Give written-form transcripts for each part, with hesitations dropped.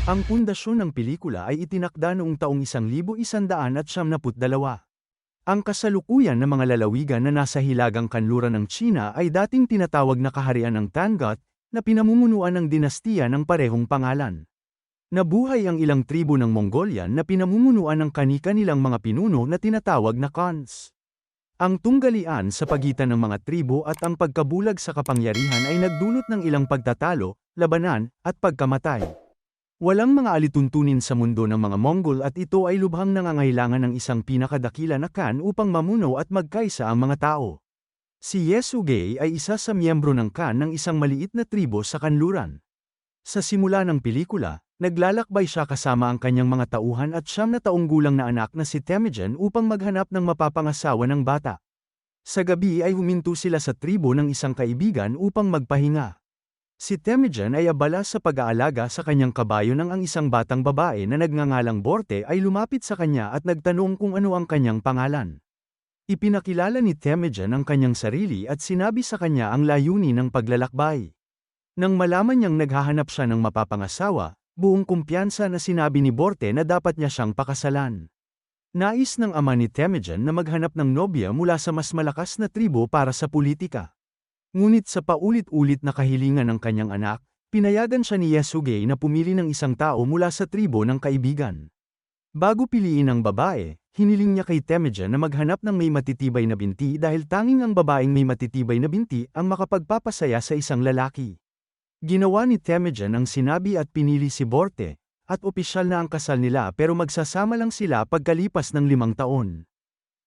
Ang pundasyon ng pelikula ay itinakda noong taong 1192. Ang kasalukuyan ng mga lalawigan na nasa hilagang kanluran ng China ay dating tinatawag na kaharian ng Tangut, na pinamumunuan ng dinastiya ng parehong pangalan. Nabuhay ang ilang tribo ng Mongolian na pinamumunuan ng kani-kanilang mga pinuno na tinatawag na khans. Ang tunggalian sa pagitan ng mga tribo at ang pagkabulag sa kapangyarihan ay nagdulot ng ilang pagtatalo, labanan, at pagkamatay. Walang mga alituntunin sa mundo ng mga Mongol at ito ay lubhang nangangailangan ng isang pinakadakila na Khan upang mamuno at magkaisa ang mga tao. Si Yesugei ay isa sa miyembro ng Khan ng isang maliit na tribo sa kanluran. Sa simula ng pelikula, naglalakbay siya kasama ang kanyang mga tauhan at 9 gulang na anak na si Temujin upang maghanap ng mapapangasawa ng bata. Sa gabi ay huminto sila sa tribo ng isang kaibigan upang magpahinga. Si Temujin ay abala sa pag-aalaga sa kanyang kabayo nang ang isang batang babae na nagngangalang Borte ay lumapit sa kanya at nagtanong kung ano ang kanyang pangalan. Ipinakilala ni Temujin ang kanyang sarili at sinabi sa kanya ang layunin ng paglalakbay. Nang malaman niyang naghahanap siya ng mapapangasawa, buong kumpiyansa na sinabi ni Borte na dapat niya siyang pakasalan. Nais ng ama ni Temujin na maghanap ng nobya mula sa mas malakas na tribo para sa politika. Ngunit sa paulit-ulit na kahilingan ng kanyang anak, pinayagan siya ni Yesugei na pumili ng isang tao mula sa tribo ng kaibigan. Bago piliin ang babae, hiniling niya kay Temujin na maghanap ng may matitibay na binti dahil tanging ang babaeng may matitibay na binti ang makapagpapasaya sa isang lalaki. Ginawa ni Temujin ang sinabi at pinili si Borte, at opisyal na ang kasal nila pero magsasama lang sila pagkalipas ng 5 taon.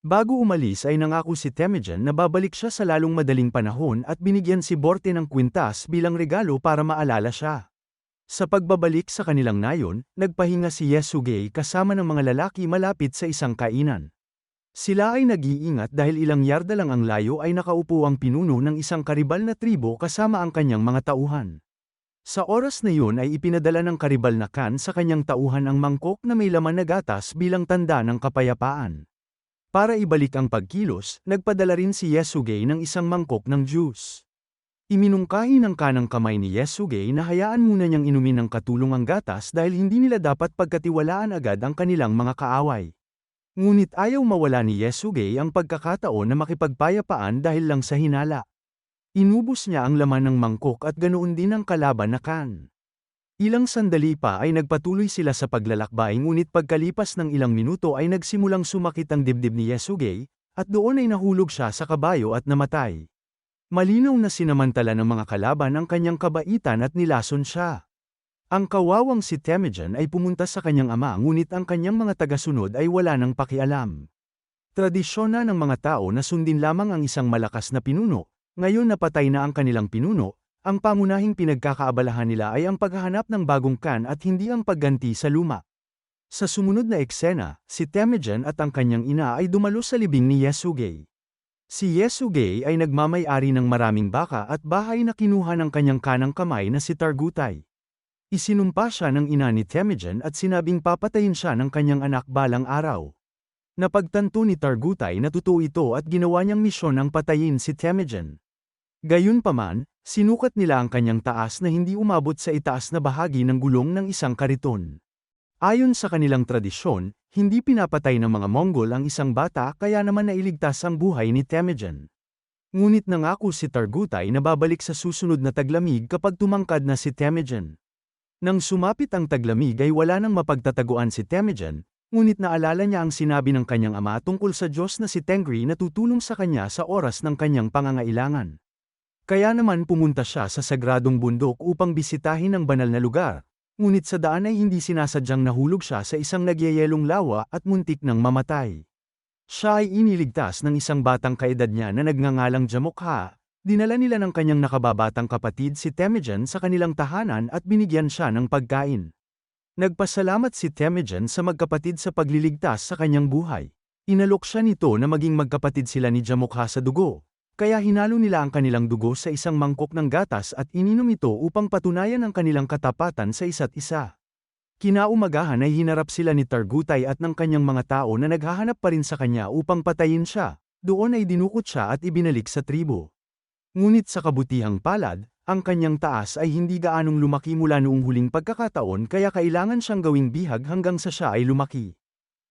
Bago umalis ay nangako si Temujin na babalik siya sa lalong madaling panahon at binigyan si Borte ng kwintas bilang regalo para maalala siya. Sa pagbabalik sa kanilang nayon, nagpahinga si Yesugei kasama ng mga lalaki malapit sa isang kainan. Sila ay nag-iingat dahil ilang yarda lang ang layo ay nakaupo ang pinuno ng isang karibal na tribo kasama ang kanyang mga tauhan. Sa oras na yun ay ipinadala ng karibal na Khan sa kanyang tauhan ang mangkok na may laman na gatas bilang tanda ng kapayapaan. Para ibalik ang pagkilos, nagpadala rin si Yesugei ng isang mangkok ng juice. Iminungkahi ng kanang kamay ni Yesugei na hayaan muna niyang inumin ng katulong ang gatas dahil hindi nila dapat pagkatiwalaan agad ang kanilang mga kaaway. Ngunit ayaw mawala ni Yesugei ang pagkakataon na makipagpayapaan dahil lang sa hinala. Inubos niya ang laman ng mangkok at ganoon din ang kalaban na Khan. Ilang sandali pa ay nagpatuloy sila sa paglalakbay ngunit pagkalipas ng ilang minuto ay nagsimulang sumakit ang dibdib ni Yesugei, at doon ay nahulog siya sa kabayo at namatay. Malinaw na sinamantala ng mga kalaban ang kanyang kabaitan at nilason siya. Ang kawawang si Temujin ay pumunta sa kanyang ama ngunit ang kanyang mga tagasunod ay wala nang pakialam. Tradisyon na ng mga tao na sundin lamang ang isang malakas na pinuno, ngayon napatay na ang kanilang pinuno. Ang pangunahing pinagkakaabalahan nila ay ang paghahanap ng bagong Khan at hindi ang pagganti sa luma. Sa sumunod na eksena, si Temujin at ang kanyang ina ay dumalo sa libing ni Yesugei. Si Yesugei ay nagmamay-ari ng maraming baka at bahay na kinuha ng kanyang kanang kamay na si Targutai. Isinumpa siya ng ina ni Temujin at sinabing papatayin siya ng kanyang anak balang araw. Napagtanto ni Targutai na totoo ito at ginawa niyang misyon ang patayin si Temujin. Gayunpaman, sinukat nila ang kanyang taas na hindi umabot sa itaas na bahagi ng gulong ng isang kariton. Ayon sa kanilang tradisyon, hindi pinapatay ng mga Mongol ang isang bata kaya naman nailigtas ang buhay ni Temujin. Ngunit nangako si Targutai na babalik sa susunod na taglamig kapag tumangkad na si Temujin. Nang sumapit ang taglamig ay wala nang mapagtataguan si Temujin, ngunit naalala niya ang sinabi ng kanyang ama tungkol sa Diyos na si Tengri na tutulong sa kanya sa oras ng kanyang pangangailangan. Kaya naman pumunta siya sa sagradong bundok upang bisitahin ang banal na lugar, ngunit sa daan ay hindi sinasadyang nahulog siya sa isang nagyayelong lawa at muntik nang mamatay. Siya ay iniligtas ng isang batang kaedad niya na nagngangalang Jamokha. Dinala nila ng kanyang nakababatang kapatid si Temujin sa kanilang tahanan at binigyan siya ng pagkain. Nagpasalamat si Temujin sa magkapatid sa pagliligtas sa kanyang buhay. Inalok siya nito na maging magkapatid sila ni Jamokha sa dugo. Kaya hinalo nila ang kanilang dugo sa isang mangkok ng gatas at ininom ito upang patunayan ang kanilang katapatan sa isa't isa. Kinaumagahan ay hinarap sila ni Targutai at ng kanyang mga tao na naghahanap pa rin sa kanya upang patayin siya. Doon ay dinukot siya at ibinalik sa tribo. Ngunit sa kabutihang palad, Ang kanyang taas ay hindi gaanong lumaki mula noong huling pagkakataon kaya kailangan siyang gawing bihag hanggang sa siya ay lumaki.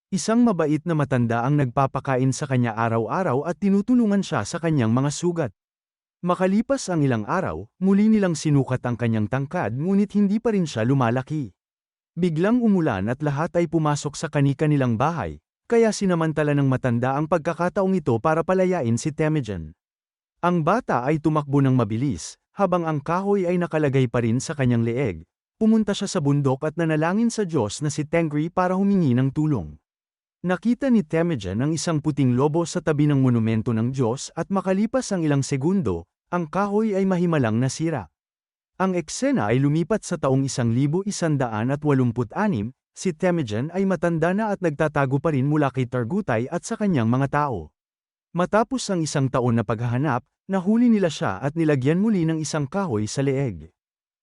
Isang mabait na matanda ang nagpapakain sa kanya araw-araw at tinutulungan siya sa kanyang mga sugat. Makalipas ang ilang araw, muli nilang sinukat ang kanyang tangkad ngunit hindi pa rin siya lumalaki. Biglang umulan at lahat ay pumasok sa kani-kanilang bahay, kaya sinamantala ng matanda ang pagkakataong ito para palayain si Temujin. Ang bata ay tumakbo ng mabilis, habang ang kahoy ay nakalagay pa rin sa kanyang leeg. Pumunta siya sa bundok at nanalangin sa Diyos na si Tengri para humingi ng tulong. Nakita ni Temujin ang isang puting lobo sa tabi ng monumento ng Diyos at makalipas ang ilang segundo, ang kahoy ay mahimalang nasira. Ang eksena ay lumipat sa taong 1186, si Temujin ay matanda na at nagtatago pa rin mula kay Targutay at sa kanyang mga tao. Matapos ang isang taon na paghahanap, nahuli nila siya at nilagyan muli ng isang kahoy sa leeg.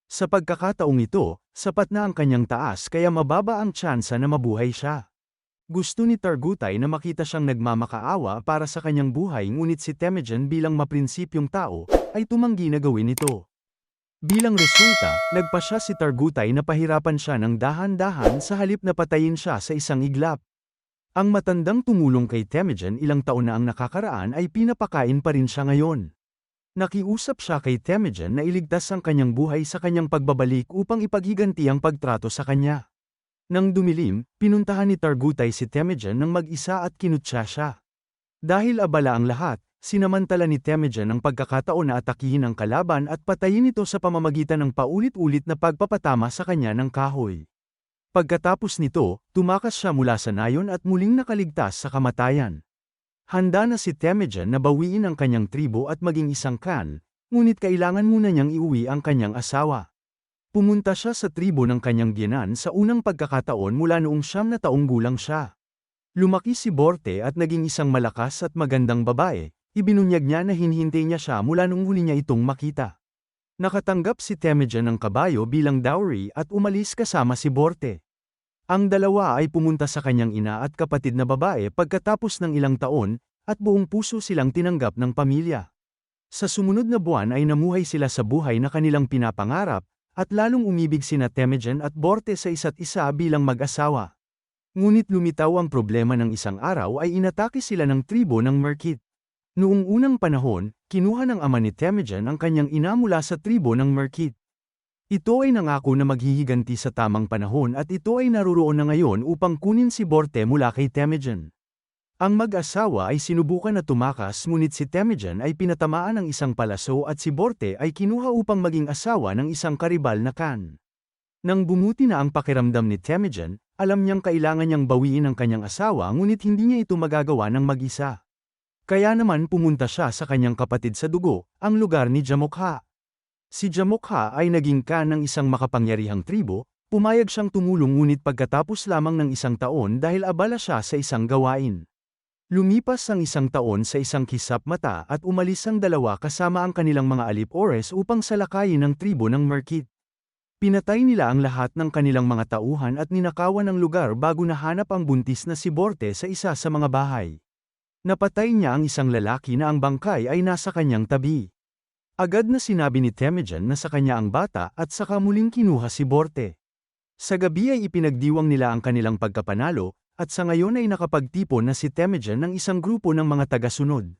Sa pagkakataong ito, sapat na ang kanyang taas kaya mababa ang tsansa na mabuhay siya. Gusto ni Targutay na makita siyang nagmamakaawa para sa kanyang buhay ngunit si Temujin bilang maprinsipyong tao, ay tumanggi na gawin ito. Bilang resulta, nagpasya si Targutay na pahirapan siya ng dahan-dahan sa halip na patayin siya sa isang iglap. Ang matandang tumulong kay Temujin ilang taon na ang nakakaraan ay pinapakain pa rin siya ngayon. Nakiusap siya kay Temujin na iligtas ang kanyang buhay sa kanyang pagbabalik upang ipaghiganti ang pagtrato sa kanya. Nang dumilim, pinuntahan ni Targutay si Temujin ng mag-isa at kinutya siya. Dahil abala ang lahat, sinamantala ni Temujin ang pagkakataon na atakihin ang kalaban at patayin ito sa pamamagitan ng paulit-ulit na pagpapatama sa kanya ng kahoy. Pagkatapos nito, tumakas siya mula sa nayon at muling nakaligtas sa kamatayan. Handa na si Temujin na bawiin ang kanyang tribo at maging isang Khan, ngunit kailangan muna niyang iuwi ang kanyang asawa. Pumunta siya sa tribo ng kanyang biyenan sa unang pagkakataon mula noong 9 na taong gulang siya. Lumaki si Borte at naging isang malakas at magandang babae, ibinunyag niya na hinihintay niya siya mula nung huli niya itong makita. Nakatanggap si Temujin ng kabayo bilang dowry at umalis kasama si Borte. Ang dalawa ay pumunta sa kanyang ina at kapatid na babae pagkatapos ng ilang taon, at buong puso silang tinanggap ng pamilya. Sa sumunod na buwan ay namuhay sila sa buhay na kanilang pinapangarap, at lalong umibig sina Temujin at Borte sa isa't isa bilang mag-asawa. Ngunit lumitaw ang problema ng isang araw ay inatake sila ng tribo ng Merkit. Noong unang panahon, kinuha ng ama ni Temujin ang kanyang ina mula sa tribo ng Merkit. Ito ay nangako na maghihiganti sa tamang panahon at ito ay naruroon na ngayon upang kunin si Borte mula kay Temujin. Ang mag-asawa ay sinubukan na tumakas ngunit si Temujin ay pinatamaan ng isang palaso at si Borte ay kinuha upang maging asawa ng isang karibal na Khan. Nang bumuti na ang pakiramdam ni Temujin, alam niyang kailangan niyang bawiin ang kanyang asawa ngunit hindi niya ito magagawa ng mag-isa. Kaya naman pumunta siya sa kanyang kapatid sa dugo, ang lugar ni Jamokha. Si Jamokha ay naging Khan ng isang makapangyarihang tribo, pumayag siyang tumulong ngunit pagkatapos lamang ng isang taon dahil abala siya sa isang gawain. Lumipas ang isang taon sa isang kisap mata at umalis ang dalawa kasama ang kanilang mga alip-ores upang salakayin ang tribo ng Merkit. Pinatay nila ang lahat ng kanilang mga tauhan at ninakawan ang lugar bago nahanap ang buntis na si Borte sa isa sa mga bahay. Napatay niya ang isang lalaki na ang bangkay ay nasa kanyang tabi. Agad na sinabi ni Temujin na sa kanya ang bata at saka muling kinuha si Borte. Sa gabi ay ipinagdiwang nila ang kanilang pagkapanalo, at sa ngayon ay nakapagtipon na si Temujin ng isang grupo ng mga taga-sunod.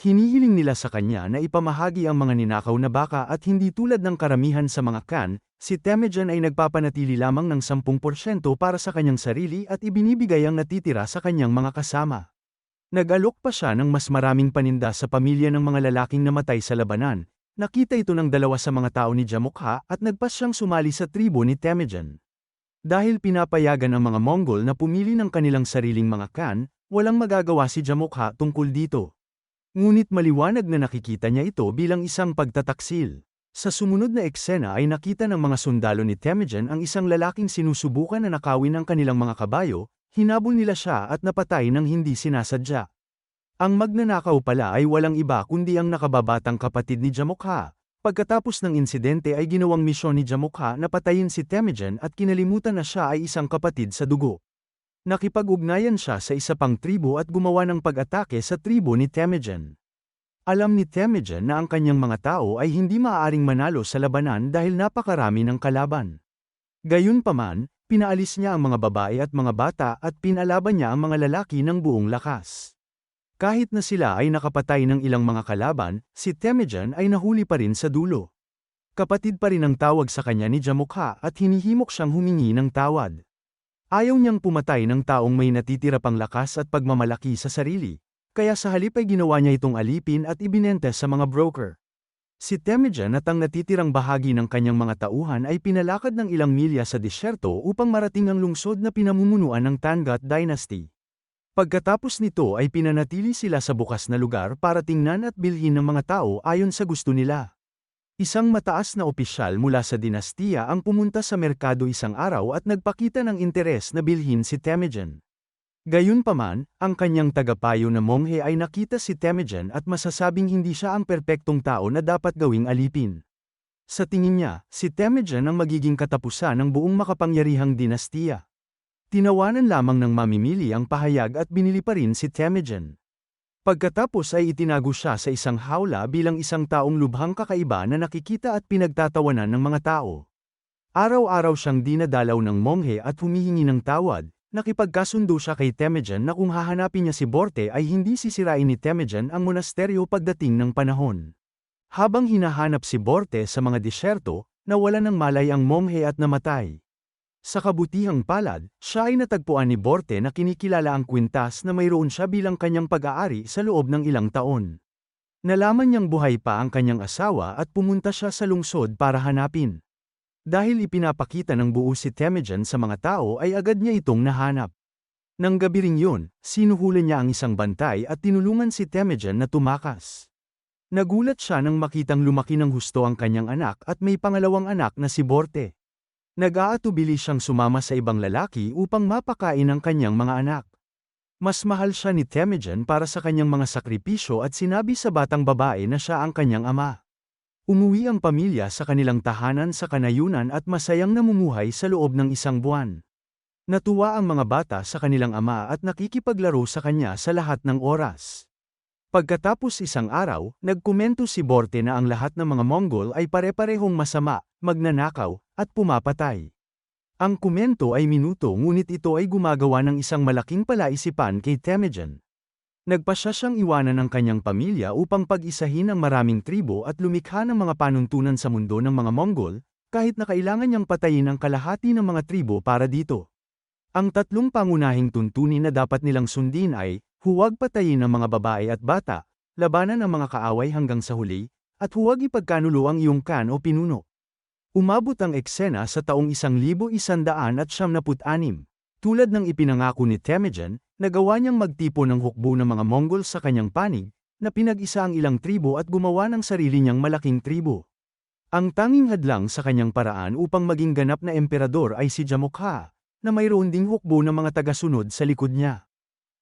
Hinihiling nila sa kanya na ipamahagi ang mga ninakaw na baka at hindi tulad ng karamihan sa mga Khan, si Temujin ay nagpapanatili lamang ng 10% para sa kanyang sarili at ibinibigay ang natitira sa kanyang mga kasama. Nag-alok pa siya ng mas maraming paninda sa pamilya ng mga lalaking namatay sa labanan. Nakita ito ng dalawa sa mga tao ni Jamokha at nagpas siyang sumali sa tribo ni Temujin. Dahil pinapayagan ang mga Mongol na pumili ng kanilang sariling mga Khan, walang magagawa si Jamokha tungkol dito. Ngunit maliwanag na nakikita niya ito bilang isang pagtataksil. Sa sumunod na eksena ay nakita ng mga sundalo ni Temujin ang isang lalaking sinusubukan na nakawin ang kanilang mga kabayo, hinabol nila siya at napatay ng hindi sinasadya. Ang magnanakaw pala ay walang iba kundi ang nakababatang kapatid ni Jamokha. Pagkatapos ng insidente ay ginawang misyon ni Jamokha na patayin si Temujin at kinalimutan na siya ay isang kapatid sa dugo. Nakipag-ugnayan siya sa isa pang tribo at gumawa ng pag-atake sa tribo ni Temujin. Alam ni Temujin na ang kanyang mga tao ay hindi maaaring manalo sa labanan dahil napakarami ng kalaban. Gayunpaman, pinaalis niya ang mga babae at mga bata at pinalaban niya ang mga lalaki ng buong lakas. Kahit na sila ay nakapatay ng ilang mga kalaban, si Temujin ay nahuli pa rin sa dulo. Kapatid pa rin ang tawag sa kanya ni Jamukha at hinihimok siyang humingi ng tawad. Ayaw niyang pumatay ng taong may natitira pang lakas at pagmamalaki sa sarili, kaya sa halip ay ginawa niya itong alipin at ibinenta sa mga broker. Si Temujin at ang natitirang bahagi ng kanyang mga tauhan ay pinalakad ng ilang milya sa disyerto upang marating ang lungsod na pinamumunuan ng Tangut Dynasty. Pagkatapos nito ay pinanatili sila sa bukas na lugar para tingnan at bilhin ng mga tao ayon sa gusto nila. Isang mataas na opisyal mula sa dinastiya ang pumunta sa merkado isang araw at nagpakita ng interes na bilhin si Temujin. Gayunpaman, ang kanyang tagapayo na monghe ay nakita si Temujin at masasabing hindi siya ang perpektong tao na dapat gawing alipin. Sa tingin niya, si Temujin ang magiging katapusan ng buong makapangyarihang dinastiya. Tinawanan lamang ng mamimili ang pahayag at binili pa rin si Temujin. Pagkatapos ay itinago siya sa isang hawla bilang isang taong lubhang kakaiba na nakikita at pinagtatawanan ng mga tao. Araw-araw siyang dinadalaw ng monghe at humihingi ng tawad, nakipagkasundo siya kay Temujin na kung hahanapin niya si Borte ay hindi sisirain ni Temujin ang monasteryo pagdating ng panahon. Habang hinahanap si Borte sa mga disyerto, nawala ng malay ang monghe at namatay. Sa kabutihang palad, siya ay natagpuan ni Borte na kinikilala ang kwintas na mayroon siya bilang kanyang pag-aari sa loob ng ilang taon. Nalaman niyang buhay pa ang kanyang asawa at pumunta siya sa lungsod para hanapin. Dahil ipinapakita ng buo si Temujin sa mga tao ay agad niya itong nahanap. Nang gabi ring yun, sinuhulan niya ang isang bantay at tinulungan si Temujin na tumakas. Nagulat siya nang makitang lumaki ng husto ang kanyang anak at may pangalawang anak na si Borte. Nag-aatubili siyang sumama sa ibang lalaki upang mapakain ang kanyang mga anak. Mas mahal siya ni Temujin para sa kanyang mga sakripisyo at sinabi sa batang babae na siya ang kanyang ama. Umuwi ang pamilya sa kanilang tahanan sa kanayunan at masayang namumuhay sa loob ng isang buwan. Natuwa ang mga bata sa kanilang ama at nakikipaglaro sa kanya sa lahat ng oras. Pagkatapos isang araw, nagkomento si Borte na ang lahat ng mga Mongol ay pare-parehong masama, magnanakaw, at pumapatay. Ang komento ay minuto ngunit ito ay gumagawa ng isang malaking palaisipan kay Temujin. Nagpasya siyang iwanan ang kanyang pamilya upang pag-isahin ang maraming tribo at lumikha ng mga panuntunan sa mundo ng mga Mongol, kahit na kailangan niyang patayin ang kalahati ng mga tribo para dito. Ang tatlong pangunahing tuntunin na dapat nilang sundin ay, huwag patayin ang mga babae at bata, labanan ang mga kaaway hanggang sa huli, at huwag ipagkanulo ang iyong kan o pinuno. Umabot ang eksena sa taong 1176. Tulad ng ipinangako ni Temujin, nagawa niyang magtipon ng hukbo ng mga Mongol sa kanyang panig, na pinag-isa ang ilang tribo at gumawa ng sarili niyang malaking tribo. Ang tanging hadlang sa kanyang paraan upang maging ganap na emperador ay si Jamukha, na mayroon ding hukbo ng mga tagasunod sa likod niya.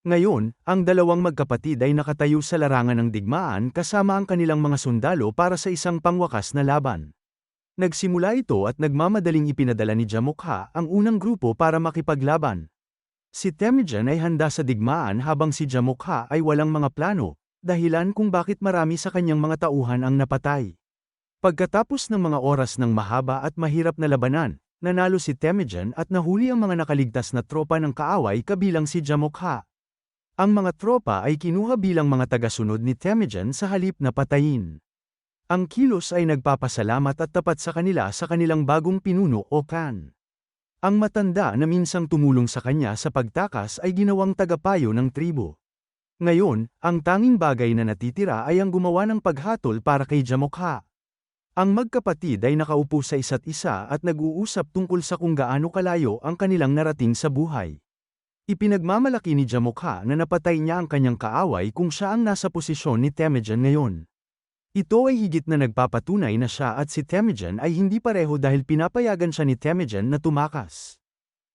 Ngayon, ang dalawang magkapatid ay nakatayo sa larangan ng digmaan kasama ang kanilang mga sundalo para sa isang pangwakas na laban. Nagsimula ito at nagmamadaling ipinadala ni Jamukha ang unang grupo para makipaglaban. Si Temujin ay handa sa digmaan habang si Jamukha ay walang mga plano, dahilan kung bakit marami sa kanyang mga tauhan ang napatay. Pagkatapos ng mga oras ng mahaba at mahirap na labanan, nanalo si Temujin at nahuli ang mga nakaligtas na tropa ng kaaway kabilang si Jamukha. Ang mga tropa ay kinuha bilang mga tagasunod ni Temujin sa halip na patayin. Ang kilos ay nagpapasalamat at tapat sa kanila sa kanilang bagong pinuno o Khan. Ang matanda na minsang tumulong sa kanya sa pagtakas ay ginawang tagapayo ng tribo. Ngayon, ang tanging bagay na natitira ay ang gumawa ng paghatol para kay Jamukha. Ang magkapatid ay nakaupo sa isa't isa at nag-uusap tungkol sa kung gaano kalayo ang kanilang narating sa buhay. Ipinagmamalaki ni Jamukha na napatay niya ang kanyang kaaway kung siya ang nasa posisyon ni Temujin ngayon. Ito ay higit na nagpapatunay na siya at si Temujin ay hindi pareho dahil pinapayagan siya ni Temujin na tumakas.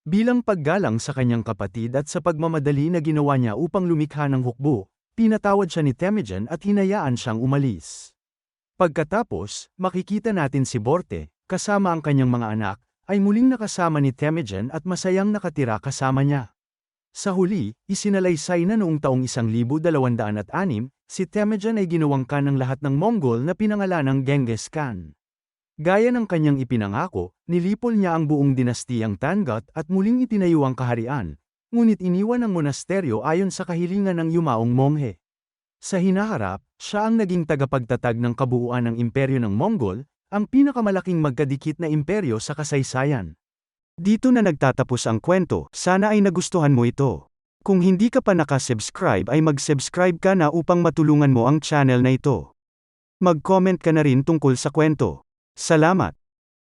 Bilang paggalang sa kanyang kapatid at sa pagmamadali na ginawa niya upang lumikha ng hukbo, pinatawad siya ni Temujin at hinayaan siyang umalis. Pagkatapos, makikita natin si Borte, kasama ang kanyang mga anak, ay muling nakasama ni Temujin at masayang nakatira kasama niya. Sa huli, isinalaysay na noong taong 1206, si Temujin ay ginawang Khan ng lahat ng Mongol na pinangalanang Genghis Khan. Gaya ng kanyang ipinangako, nilipol niya ang buong dinastiyang Tangut at muling itinayo ang kaharian, ngunit iniwan ang monasteryo ayon sa kahilingan ng yumaong monghe. Sa hinaharap, siya ang naging tagapagtatag ng kabuuan ng imperyo ng Mongol, ang pinakamalaking magkadikit na imperyo sa kasaysayan. Dito na nagtatapos ang kwento, sana ay nagustuhan mo ito. Kung hindi ka pa nakasubscribe ay mag-subscribe ka na upang matulungan mo ang channel na ito. Mag-comment ka na rin tungkol sa kwento. Salamat!